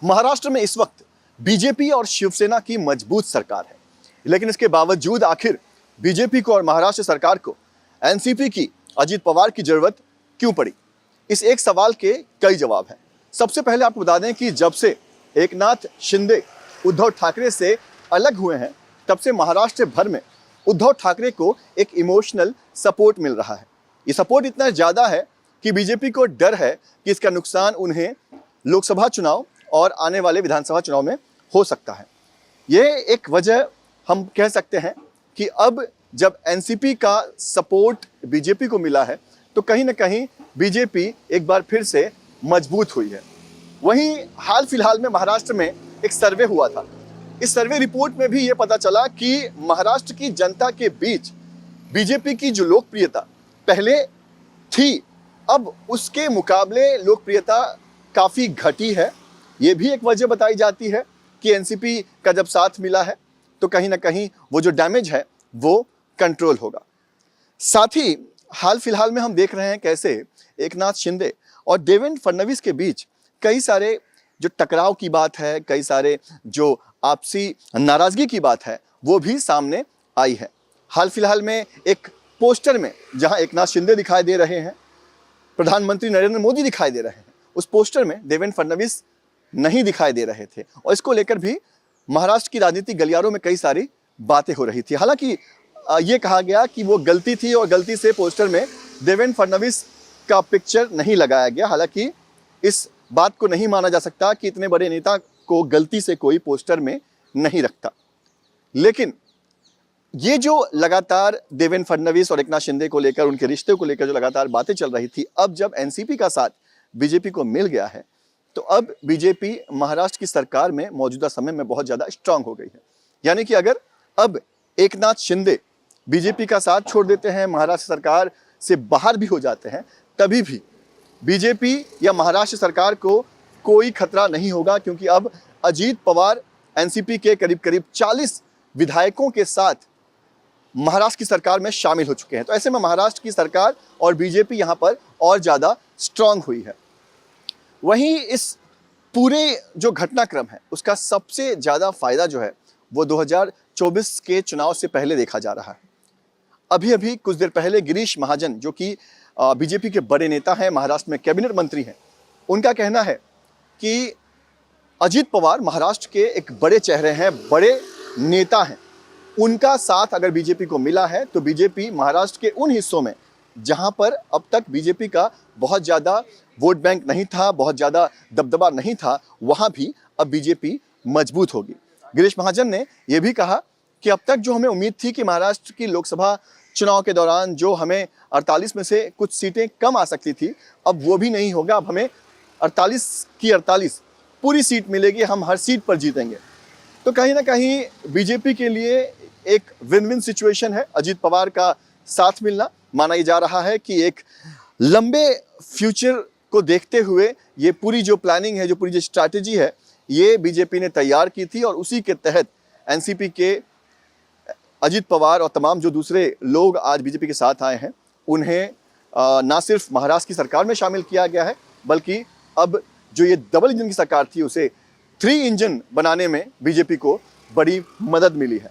महाराष्ट्र में इस वक्त बीजेपी और शिवसेना की मजबूत सरकार है, लेकिन इसके बावजूद आखिर बीजेपी को और महाराष्ट्र सरकार को एनसीपी की, अजीत पवार की जरूरत क्यों पड़ी? इस एक सवाल के कई जवाब हैं। सबसे पहले आपको बता दें कि जब से एकनाथ शिंदे उद्धव ठाकरे से अलग हुए हैं, तब से महाराष्ट्र भर में उद्धव ठाकरे को एक इमोशनल सपोर्ट मिल रहा है। ये सपोर्ट इतना ज़्यादा है कि बीजेपी को डर है कि इसका नुकसान उन्हें लोकसभा चुनाव और आने वाले विधानसभा चुनाव में हो सकता है। ये एक वजह हम कह सकते हैं कि अब जब एनसीपी का सपोर्ट बीजेपी को मिला है, तो कहीं ना कहीं बीजेपी एक बार फिर से मजबूत हुई है। वहीं हाल फिलहाल में महाराष्ट्र में एक सर्वे हुआ था। इस सर्वे रिपोर्ट में भी ये पता चला कि महाराष्ट्र की जनता के बीच बीजेपी की जो लोकप्रियता पहले थी, अब उसके मुकाबले लोकप्रियता काफ़ी घटी है। ये भी एक वजह बताई जाती है कि एनसीपी का जब साथ मिला है, तो कहीं ना कहीं वो जो डैमेज है वो कंट्रोल होगा। साथ ही हाल फिलहाल में हम देख रहे हैं कैसे एकनाथ शिंदे और देवेंद्र फडणवीस के बीच कई सारे जो टकराव की बात है, कई सारे जो आपसी नाराजगी की बात है, वो भी सामने आई है। हाल फिलहाल में एक पोस्टर में जहां एकनाथ शिंदे दिखाई दे रहे हैं, प्रधानमंत्री नरेंद्र मोदी दिखाई दे रहे हैं, उस पोस्टर में देवेंद्र फडणवीस नहीं दिखाई दे रहे थे और इसको लेकर भी महाराष्ट्र की राजनीतिक गलियारों में कई सारी बातें हो रही थी। हालांकि ये कहा गया कि वो गलती थी और गलती से पोस्टर में देवेंद्र फडणवीस का पिक्चर नहीं लगाया गया। हालांकि इस बात को नहीं माना जा सकता कि इतने बड़े नेता को गलती से कोई पोस्टर में नहीं रखता। लेकिन ये जो लगातार देवेंद्र फडणवीस और एकनाथ शिंदे को लेकर, उनके रिश्ते को लेकर जो लगातार बातें चल रही थी, अब जब एनसीपी का साथ बीजेपी को मिल गया है, तो अब बीजेपी महाराष्ट्र की सरकार में मौजूदा समय में बहुत ज़्यादा स्ट्रांग हो गई है। यानी कि अगर अब एकनाथ शिंदे बीजेपी का साथ छोड़ देते हैं, महाराष्ट्र सरकार से बाहर भी हो जाते हैं, तभी भी बीजेपी या महाराष्ट्र सरकार को कोई खतरा नहीं होगा, क्योंकि अब अजीत पवार एनसीपी के करीब करीब 40 विधायकों के साथ महाराष्ट्र की सरकार में शामिल हो चुके हैं। तो ऐसे में महाराष्ट्र की सरकार और बीजेपी यहाँ पर और ज़्यादा स्ट्रांग हुई है। वहीं इस पूरे जो घटनाक्रम है, उसका सबसे ज़्यादा फायदा जो है वो 2024 के चुनाव से पहले देखा जा रहा है। अभी अभी कुछ देर पहले गिरीश महाजन, जो कि बीजेपी के बड़े नेता हैं, महाराष्ट्र में कैबिनेट मंत्री हैं, उनका कहना है कि अजीत पवार महाराष्ट्र के एक बड़े चेहरे हैं, बड़े नेता हैं। उनका साथ अगर बीजेपी को मिला है, तो बीजेपी महाराष्ट्र के उन हिस्सों में जहां पर अब तक बीजेपी का बहुत ज़्यादा वोट बैंक नहीं था, बहुत ज़्यादा दबदबा नहीं था, वहां भी अब बीजेपी मजबूत होगी। गिरीश महाजन ने यह भी कहा कि अब तक जो हमें उम्मीद थी कि महाराष्ट्र की लोकसभा चुनाव के दौरान जो हमें 48 में से कुछ सीटें कम आ सकती थी, अब वो भी नहीं होगा। अब हमें 48 की 48 पूरी सीट मिलेगी, हम हर सीट पर जीतेंगे। तो कहीं ना कहीं बीजेपी के लिए एक विन विन सिचुएशन है अजीत पवार का साथ मिलना। माना जा रहा है कि एक लंबे फ्यूचर को देखते हुए ये पूरी जो प्लानिंग है, जो पूरी जो स्ट्रैटेजी है, ये बीजेपी ने तैयार की थी और उसी के तहत एनसीपी के अजीत पवार और तमाम जो दूसरे लोग आज बीजेपी के साथ आए हैं, उन्हें ना सिर्फ महाराष्ट्र की सरकार में शामिल किया गया है, बल्कि अब जो ये डबल इंजन की सरकार थी, उसे 3 इंजन बनाने में बीजेपी को बड़ी मदद मिली है।